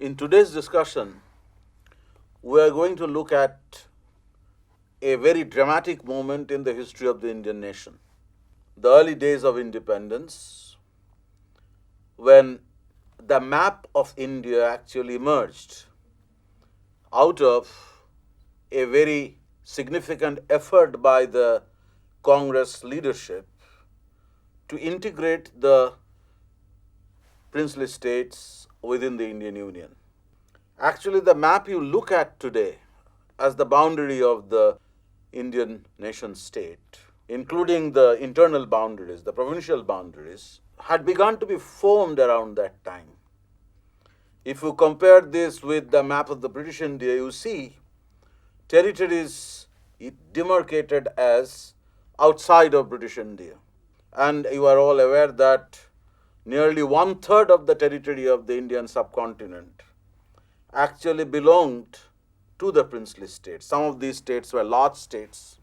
In today's discussion, we are going to look at a very dramatic moment in the history of the Indian nation. The early days of independence, when the map of India actually emerged out of a very significant effort by the Congress leadership to integrate the princely states within the Indian Union. Actually, the map you look at today as the boundary of the Indian nation state, including the internal boundaries, the provincial boundaries, had begun to be formed around that time. If you compare this with the map of the British India, you see territories demarcated as outside of British India. And you are all aware that nearly 1/3 of the territory of the Indian subcontinent actually belonged to the princely states. Some of these states were large states,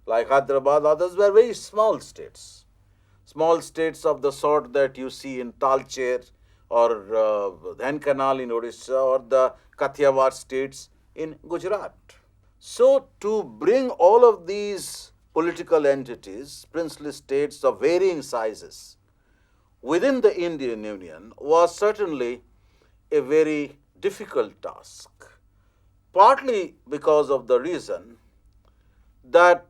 like Hyderabad, others were very small states. Small states of the sort that you see in Talcher or Dhenkanal in Odisha or the Kathiawar states in Gujarat. So, to bring all of these political entities, princely states of varying sizes, within the Indian Union was certainly a very difficult task, partly because of the reason that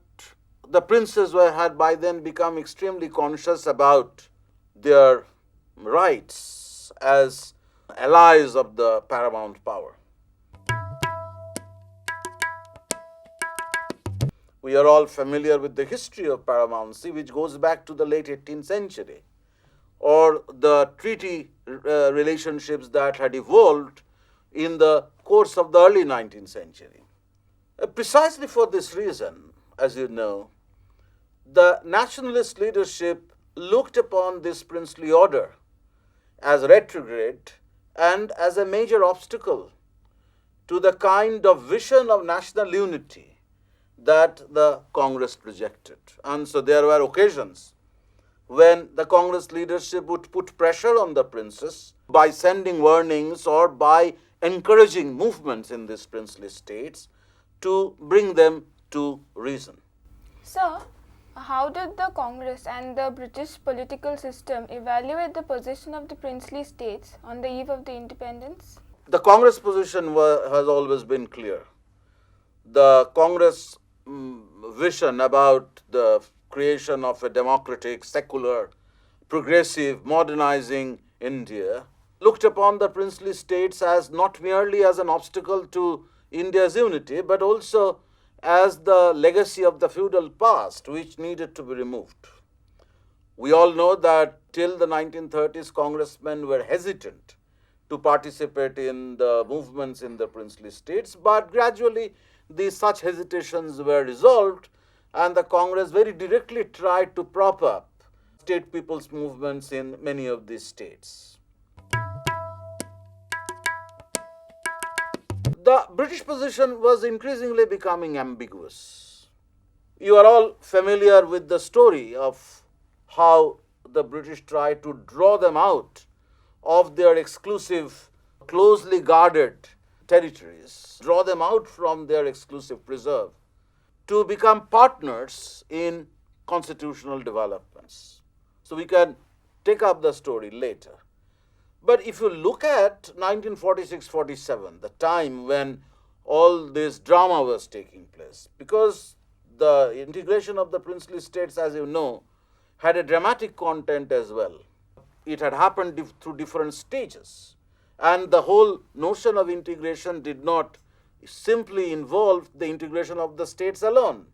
the princes had by then become extremely conscious about their rights as allies of the paramount power. We are all familiar with the history of paramountcy, which goes back to the late 18th century, or the treaty relationships that had evolved in the course of the early 19th century. Precisely for this reason, as you know, the nationalist leadership looked upon this princely order as retrograde and as a major obstacle to the kind of vision of national unity that the Congress projected. And so there were occasions when the Congress leadership would put pressure on the princes by sending warnings or by encouraging movements in these princely states to bring them to reason. Sir, how did the Congress and the British political system evaluate the position of the princely states on the eve of the independence? The Congress position has always been clear. The Congress vision about the creation of a democratic, secular, progressive, modernizing India looked upon the princely states as not merely as an obstacle to India's unity, but also as the legacy of the feudal past, which needed to be removed. We all know that till the 1930s, congressmen were hesitant to participate in the movements in the princely states, but gradually such hesitations were resolved, and the Congress very directly tried to prop up state people's movements in many of these states. The British position was increasingly becoming ambiguous. You are all familiar with the story of how the British tried to draw them out of their exclusive, closely guarded territories, draw them out from their exclusive preserve to become partners in constitutional developments. So we can take up the story later. But if you look at 1946-47, the time when all this drama was taking place, because the integration of the princely states, as you know, had a dramatic content as well. It had happened through different stages. And the whole notion of integration did not simply involve the integration of the states alone,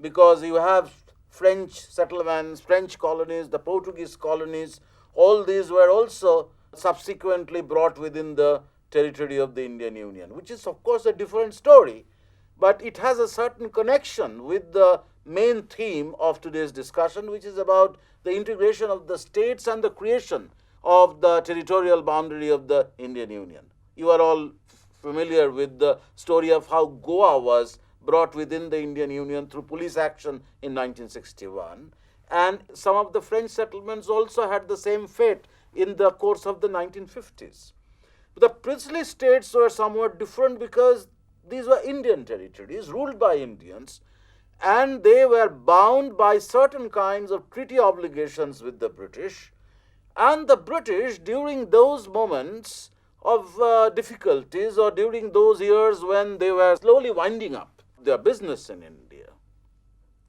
because you have French settlements, French colonies, the Portuguese colonies, all these were also subsequently brought within the territory of the Indian Union, which is of course a different story, but it has a certain connection with the main theme of today's discussion, which is about the integration of the states and the creation of the territorial boundary of the Indian Union. You are all familiar with the story of how Goa was brought within the Indian Union through police action in 1961, and some of the French settlements also had the same fate in the course of the 1950s. The princely states were somewhat different because these were Indian territories ruled by Indians, and they were bound by certain kinds of treaty obligations with the British. And the British, during those moments of difficulties, or during those years when they were slowly winding up their business in India,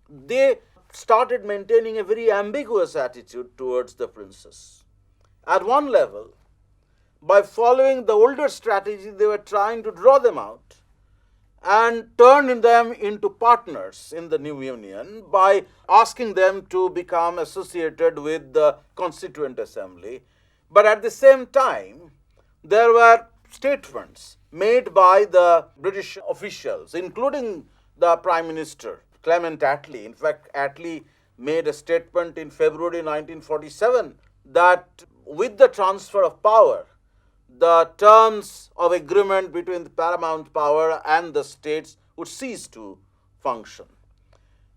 they started maintaining a very ambiguous attitude towards the princes. At one level, by following the older strategy, they were trying to draw them out and turn them into partners in the new union by asking them to become associated with the Constituent Assembly. But at the same time, there were statements made by the British officials, including the Prime Minister, Clement Attlee. In fact, Attlee made a statement in February 1947 that with the transfer of power, the terms of agreement between the paramount power and the states would cease to function.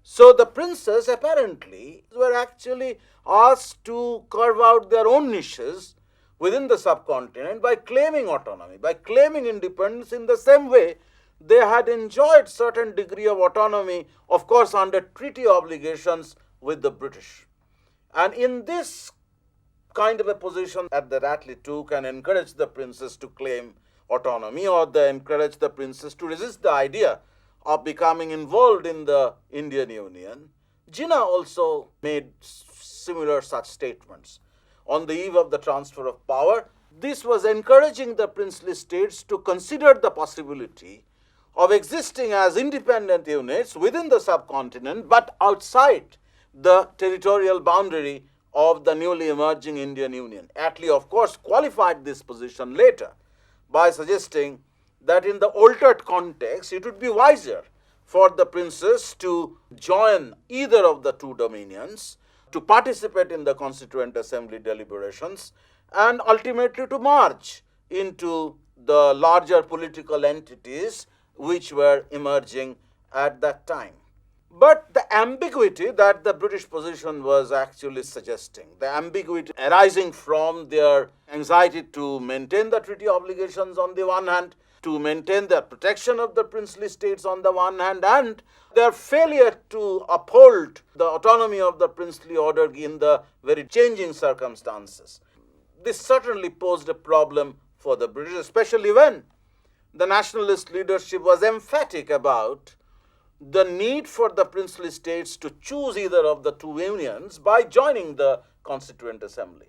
So the princes apparently were actually asked to carve out their own niches within the subcontinent by claiming autonomy, by claiming independence in the same way they had enjoyed certain degree of autonomy, of course under treaty obligations with the British. And in this kind of a position that Attlee took and encouraged the princes to claim autonomy, or they encouraged the princes to resist the idea of becoming involved in the Indian Union, Jinnah also made similar such statements. On the eve of the transfer of power, this was encouraging the princely states to consider the possibility of existing as independent units within the subcontinent but outside the territorial boundary of the newly emerging Indian Union. Attlee, of course, qualified this position later by suggesting that in the altered context, it would be wiser for the princes to join either of the two dominions, to participate in the Constituent Assembly deliberations, and ultimately to march into the larger political entities which were emerging at that time. But the ambiguity that the British position was actually suggesting, the ambiguity arising from their anxiety to maintain the treaty obligations on the one hand, to maintain the protection of the princely states on the one hand, and their failure to uphold the autonomy of the princely order in the very changing circumstances. This certainly posed a problem for the British, especially when the nationalist leadership was emphatic about the need for the princely states to choose either of the two unions by joining the Constituent Assembly.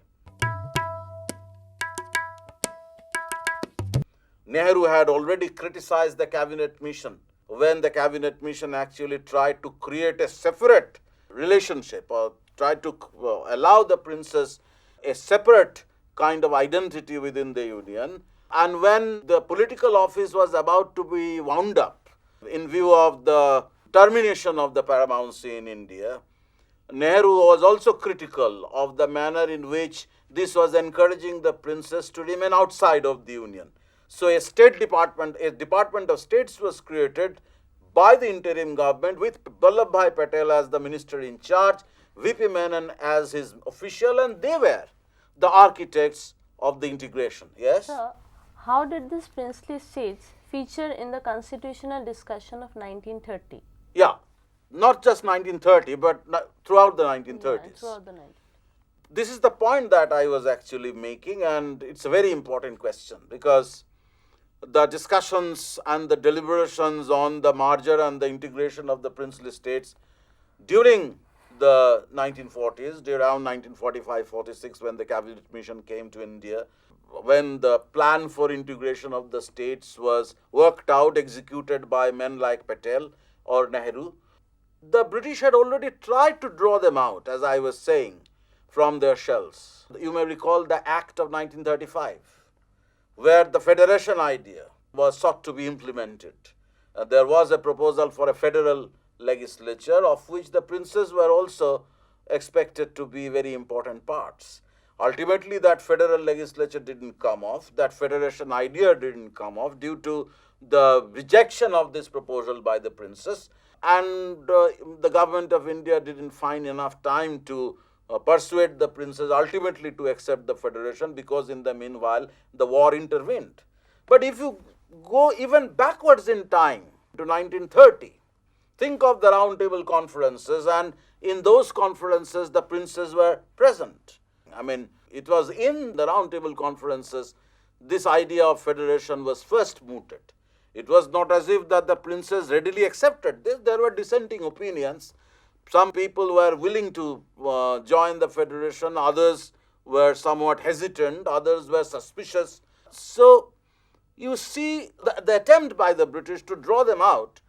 Nehru had already criticized the cabinet mission when the cabinet mission actually tried to create a separate relationship, or tried to allow the princes a separate kind of identity within the union. And when the political office was about to be wound up in view of the termination of the paramountcy in India, Nehru was also critical of the manner in which this was encouraging the princes to remain outside of the union. So a Department of States was created by the interim government with Vallabhbhai Patel as the minister in charge, VP Menon as his official, and they were the architects of the integration. Yes? Sir, how did these princely states feature in the constitutional discussion of 1930? Yeah, not just 1930, but throughout the 1930s. Yeah, throughout the 1930s. This is the point that I was actually making, and it's a very important question because the discussions and the deliberations on the merger and the integration of the princely states during the 1940s, around 1945-46, when the cabinet mission came to India, when the plan for integration of the states was worked out, executed by men like Patel or Nehru, the British had already tried to draw them out, as I was saying, from their shells. You may recall the Act of 1935, where the federation idea was sought to be implemented. There was a proposal for a federal legislature, of which the princes were also expected to be very important parts. Ultimately, that federal legislature didn't come off, that federation idea didn't come off due to the rejection of this proposal by the princes, and the government of India didn't find enough time to persuade the princes ultimately to accept the federation, because in the meanwhile the war intervened. But if you go even backwards in time to 1930, think of the round table conferences, and in those conferences the princes were present. I mean, it was in the round table conferences this idea of federation was first mooted. It was not as if that the princes readily accepted this. There were dissenting opinions. Some people were willing to join the federation, others were somewhat hesitant, others were suspicious. So you see the attempt by the British to draw them out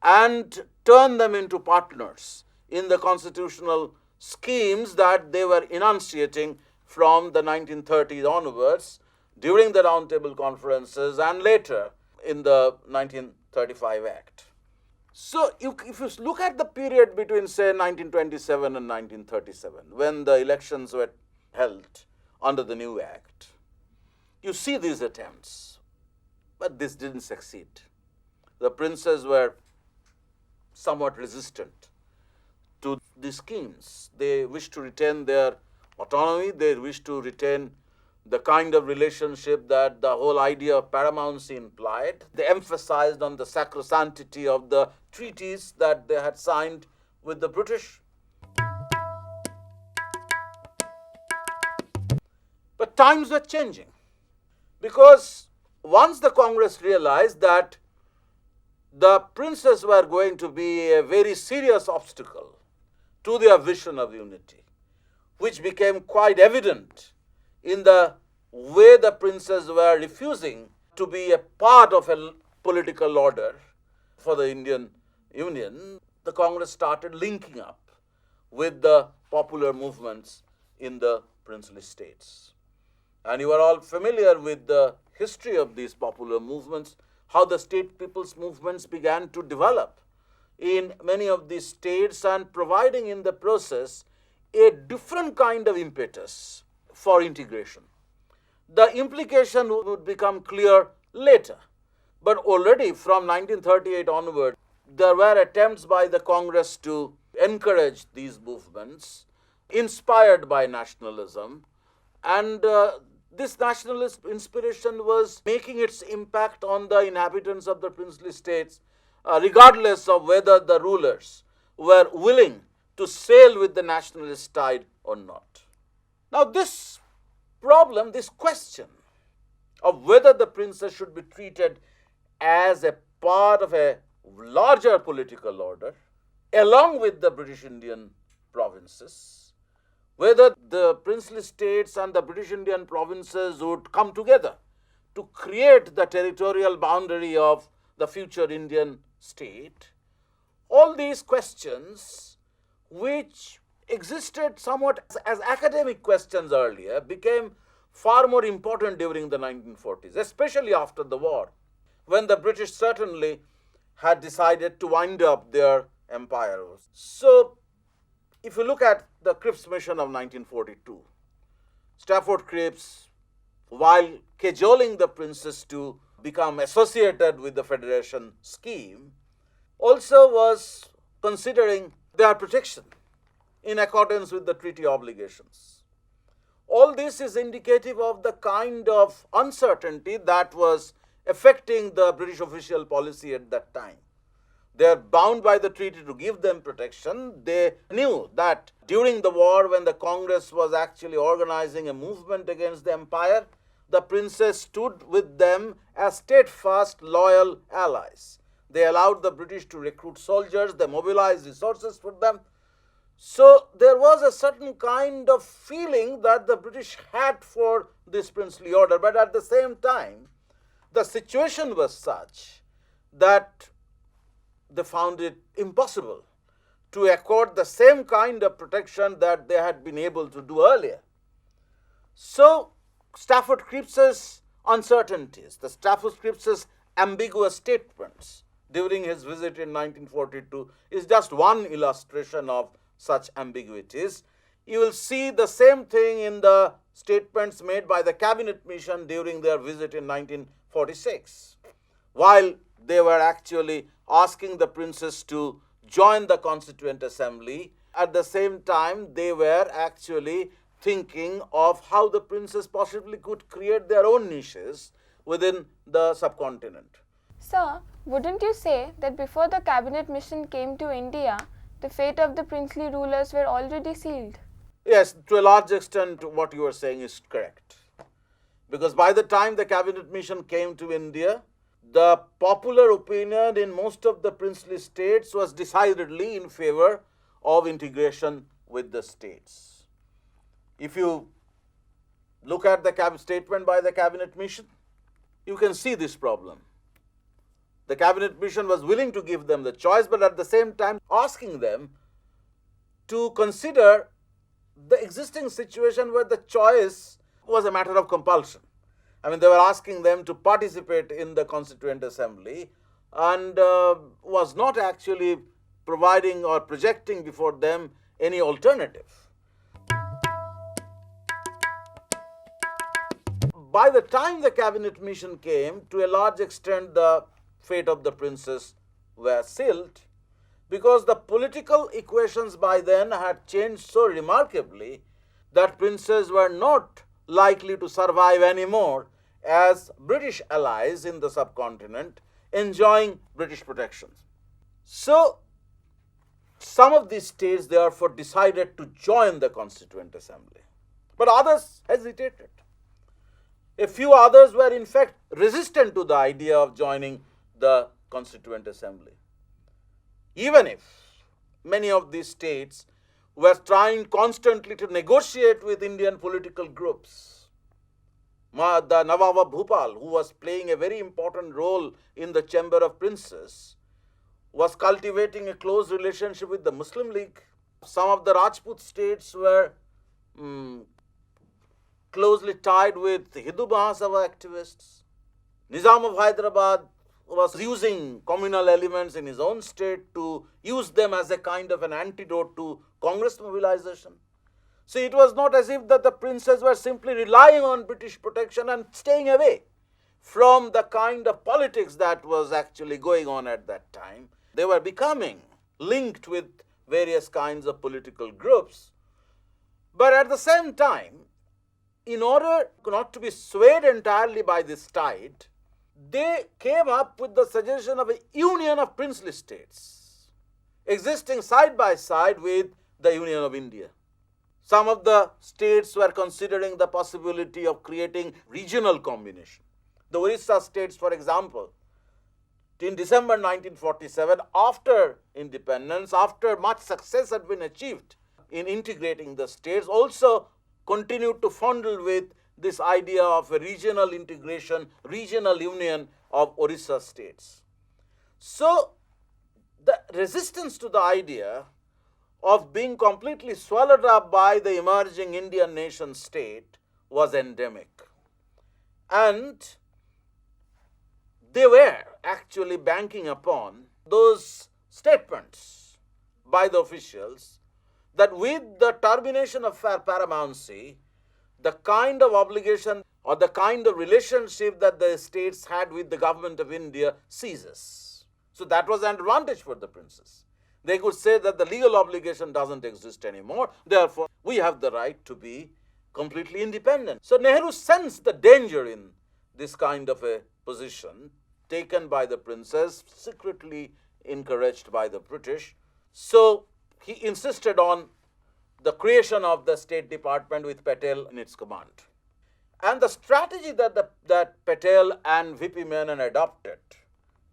and turn them into partners in the constitutional schemes that they were enunciating from the 1930s onwards, during the Round Table conferences and later in the 1935 Act. So if you look at the period between, say, 1927 and 1937, when the elections were held under the new Act, you see these attempts, but this didn't succeed. The princes were somewhat resistant to the schemes. They wished to retain their autonomy, they wished to retain the kind of relationship that the whole idea of paramountcy implied. They emphasized on the sacrosanctity of the treaties that they had signed with the British. But times were changing, because once the Congress realized that the princes were going to be a very serious obstacle to their vision of unity, which became quite evident in the way the princes were refusing to be a part of a political order for the Indian Union, the Congress started linking up with the popular movements in the princely states. And you are all familiar with the history of these popular movements, how the state people's movements began to develop in many of these states, and providing in the process a different kind of impetus for integration. The implication would become clear later, but already from 1938 onward, there were attempts by the Congress to encourage these movements inspired by nationalism, and this nationalist inspiration was making its impact on the inhabitants of the princely states, regardless of whether the rulers were willing to sail with the nationalist tide or not. Now this problem, this question of whether the princes should be treated as a part of a larger political order, along with the British Indian provinces, whether the princely states and the British Indian provinces would come together to create the territorial boundary of the future Indian state, all these questions, which existed somewhat as academic questions earlier, became far more important during the 1940s, especially after the war, when the British certainly had decided to wind up their empire. So, if you look at the Cripps Mission of 1942, Stafford Cripps, while cajoling the princes to become associated with the federation scheme, also was considering their protection in accordance with the treaty obligations. All this is indicative of the kind of uncertainty that was affecting the British official policy at that time. They are bound by the treaty to give them protection. They knew that during the war, when the Congress was actually organizing a movement against the empire, the princes stood with them as steadfast, loyal allies. They allowed the British to recruit soldiers, they mobilized resources for them. So there was a certain kind of feeling that the British had for this princely order, but at the same time, the situation was such that they found it impossible to accord the same kind of protection that they had been able to do earlier. So Stafford Cripps's uncertainties, the Stafford Cripps's ambiguous statements during his visit in 1942 is just one illustration of such ambiguities. You will see the same thing in the statements made by the Cabinet Mission during their visit in 1946. While they were actually asking the princes to join the Constituent Assembly At the same time, they were actually thinking of how the princes possibly could create their own niches within the subcontinent. Sir, wouldn't you say that before the cabinet mission came to India, the fate of the princely rulers were already sealed? Yes, to a large extent, what you are saying is correct. Because by the time the cabinet mission came to India, the popular opinion in most of the princely states was decidedly in favor of integration with the states. If you look at the statement by the cabinet mission, you can see this problem. The cabinet mission was willing to give them the choice, but at the same time asking them to consider the existing situation where the choice was a matter of compulsion. I mean, they were asking them to participate in the Constituent Assembly and was not actually providing or projecting before them any alternative. By the time the cabinet mission came, to a large extent the fate of the princes were sealed, because the political equations by then had changed so remarkably that princes were not likely to survive anymore as British allies in the subcontinent enjoying British protection. So, some of these states therefore decided to join the Constituent Assembly, but others hesitated. A few others were in fact resistant to the idea of joining the Constituent Assembly. Even if many of these states were trying constantly to negotiate with Indian political groups. The Vallabhbhai Patel, who was playing a very important role in the Chamber of Princes, was cultivating a close relationship with the Muslim League. Some of the Rajput states were closely tied with Hindu Mahasabha activists. Nizam of Hyderabad was using communal elements in his own state to use them as a kind of an antidote to Congress mobilization. See, it was not as if that the princes were simply relying on British protection and staying away from the kind of politics that was actually going on at that time. They were becoming linked with various kinds of political groups. But at the same time, in order not to be swayed entirely by this tide, they came up with the suggestion of a union of princely states, existing side by side with the Union of India. Some of the states were considering the possibility of creating regional combination. The Orissa states, for example, in December 1947, after independence, after much success had been achieved in integrating the states, also continued to fondle with this idea of a regional integration, regional union of Orissa states. So, the resistance to the idea of being completely swallowed up by the emerging Indian nation state was endemic. And they were actually banking upon those statements by the officials that with the termination of paramountcy, the kind of obligation or the kind of relationship that the states had with the government of India ceases. So that was an advantage for the princes. They could say that the legal obligation doesn't exist anymore, therefore we have the right to be completely independent. So Nehru sensed the danger in this kind of a position taken by the princes, secretly encouraged by the British. So he insisted on the creation of the State Department with Patel in its command. And the strategy that Patel and VP Menon adopted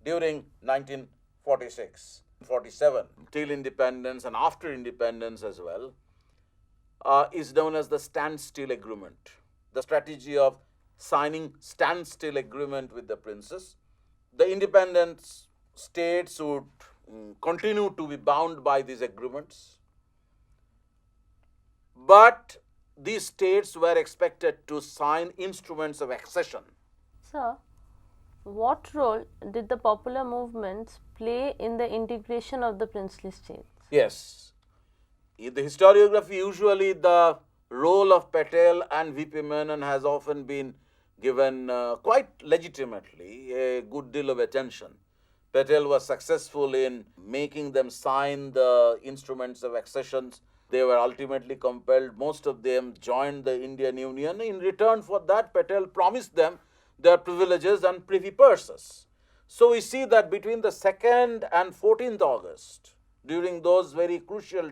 during 1946, 47, till independence and after independence as well, is known as the standstill agreement. The strategy of signing standstill agreement with the princes. The independent states would continue to be bound by these agreements, but these states were expected to sign instruments of accession. Sir, what role did the popular movements play in the integration of the princely states? Yes. In the historiography, usually the role of Patel and VP Menon has often been given quite legitimately a good deal of attention Patel was successful in making them sign the instruments of accession. They were ultimately compelled, most of them joined the Indian Union. In return for that, Patel promised them their privileges and privy purses. So we see that between the 2nd and 14th August, during those very crucial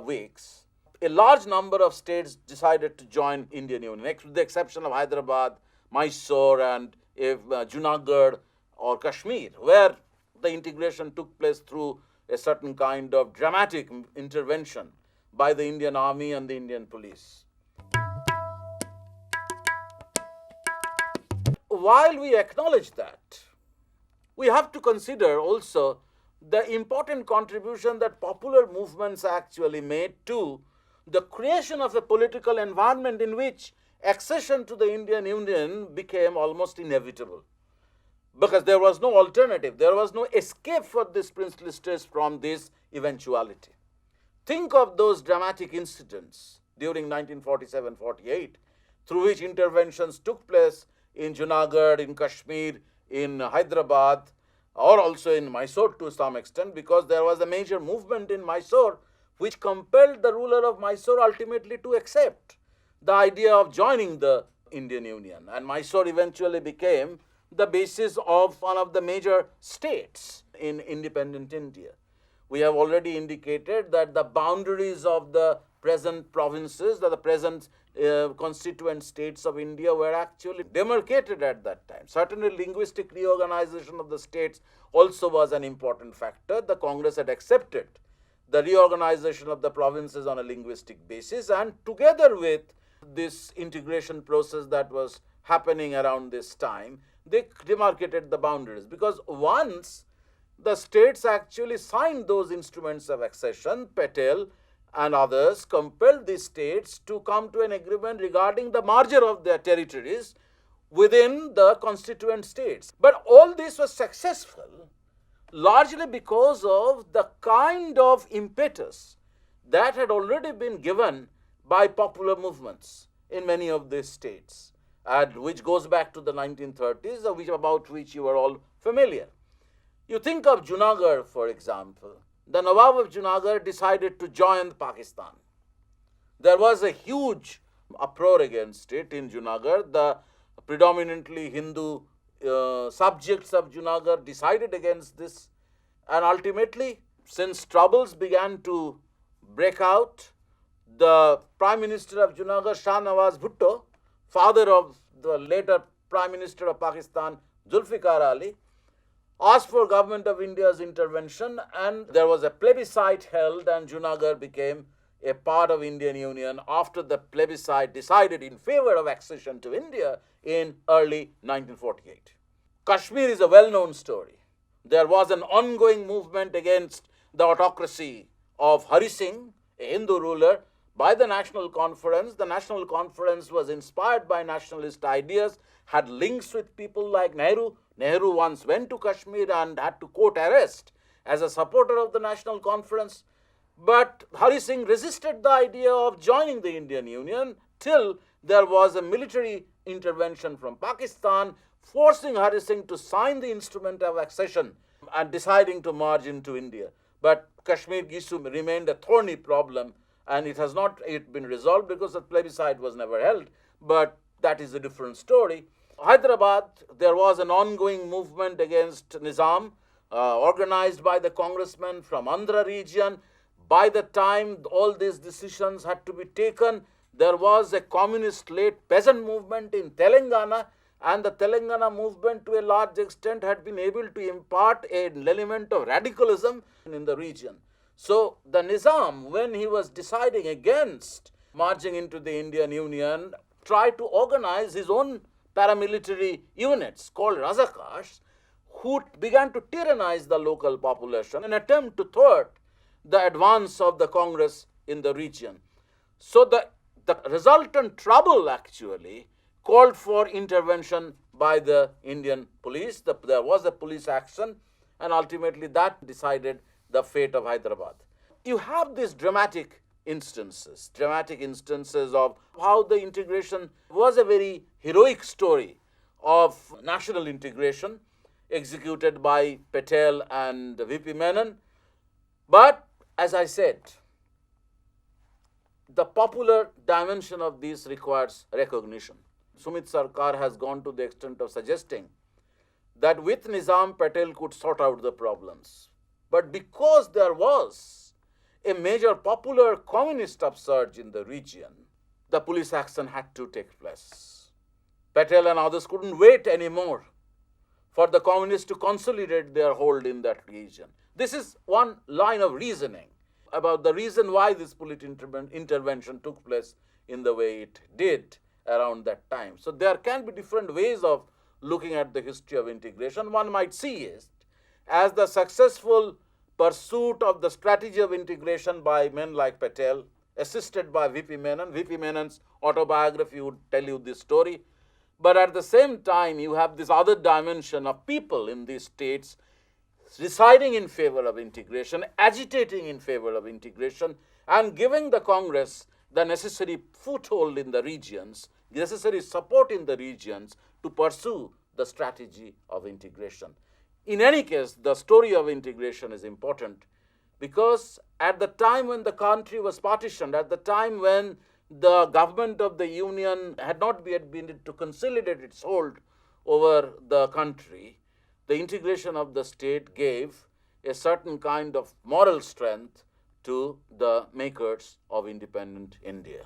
weeks, a large number of states decided to join Indian Union, with the exception of Hyderabad, Mysore, and Junagadh or Kashmir, where the integration took place through a certain kind of dramatic intervention by the Indian Army and the Indian police. While we acknowledge that, we have to consider also the important contribution that popular movements actually made to the creation of a political environment in which accession to the Indian Union became almost inevitable. Because there was no alternative, there was no escape for these princely states from this eventuality. Think of those dramatic incidents during 1947-48, through which interventions took place in Junagadh, in Kashmir, in Hyderabad, or also in Mysore to some extent, because there was a major movement in Mysore which compelled the ruler of Mysore ultimately to accept the idea of joining the Indian Union. And Mysore eventually became the basis of one of the major states in independent India. We have already indicated that the boundaries of the present provinces, the present constituent states of India were actually demarcated at that time. Certainly, linguistic reorganization of the states also was an important factor. The Congress had accepted the reorganization of the provinces on a linguistic basis, and together with this integration process that was happening around this time, they demarcated the boundaries, because once the states actually signed those instruments of accession, Patel and others compelled the states to come to an agreement regarding the merger of their territories within the constituent states. But all this was successful largely because of the kind of impetus that had already been given by popular movements in many of these states, and which goes back to the 1930s, about which you are all familiar. You think of Junagadh, for example. The Nawab of Junagadh decided to join Pakistan. There was a huge uproar against it in Junagadh. The predominantly Hindu subjects of Junagadh decided against this, and ultimately, since troubles began to break out, the Prime Minister of Junagadh, Shah Nawaz Bhutto, father of the later Prime Minister of Pakistan, Zulfikar Ali, asked for Government of India's intervention, and there was a plebiscite held, and Junagadh became a part of Indian Union after the plebiscite decided in favor of accession to India in early 1948. Kashmir is a well-known story. There was an ongoing movement against the autocracy of Hari Singh, a Hindu ruler, by the National Conference. The National Conference was inspired by nationalist ideas, had links with people like Nehru. Nehru once went to Kashmir and had to court arrest as a supporter of the National Conference. But Hari Singh resisted the idea of joining the Indian Union till there was a military intervention from Pakistan, forcing Hari Singh to sign the instrument of accession and deciding to merge into India. But Kashmir issue remained a thorny problem, and it has not yet been resolved because the plebiscite was never held. But that is a different story. Hyderabad, there was an ongoing movement against Nizam, organized by the congressmen from Andhra region. By the time all these decisions had to be taken, there was a communist-led peasant movement in Telangana, and the Telangana movement to a large extent had been able to impart an element of radicalism in the region. So the Nizam, when he was deciding against marching into the Indian Union, tried to organize his own paramilitary units called Razakars, who began to tyrannize the local population in an attempt to thwart the advance of the Congress in the region. So the resultant trouble actually called for intervention by the Indian police. There was a police action, and ultimately that decided the fate of Hyderabad. You have these dramatic instances of how the integration was a very heroic story of national integration. executed by Patel and VP Menon. But as I said, the popular dimension of this requires recognition. Sumit Sarkar has gone to the extent of suggesting that with Nizam, Patel could sort out the problems. But because there was a major popular communist upsurge in the region, the police action had to take place. Patel and others couldn't wait anymore for the communists to consolidate their hold in that region. This is one line of reasoning about the reason why this political intervention took place in the way it did around that time. So there can be different ways of looking at the history of integration. One might see it as the successful pursuit of the strategy of integration by men like Patel, assisted by VP Menon. VP Menon's autobiography would tell you this story. But at the same time, you have this other dimension of people in these states deciding in favor of integration, agitating in favor of integration, and giving the Congress the necessary foothold in the regions, necessary support in the regions to pursue the strategy of integration. In any case, the story of integration is important because at the time when the country was partitioned, at the time when the government of the Union had not yet been to consolidate its hold over the country, the integration of the state gave a certain kind of moral strength to the makers of independent India.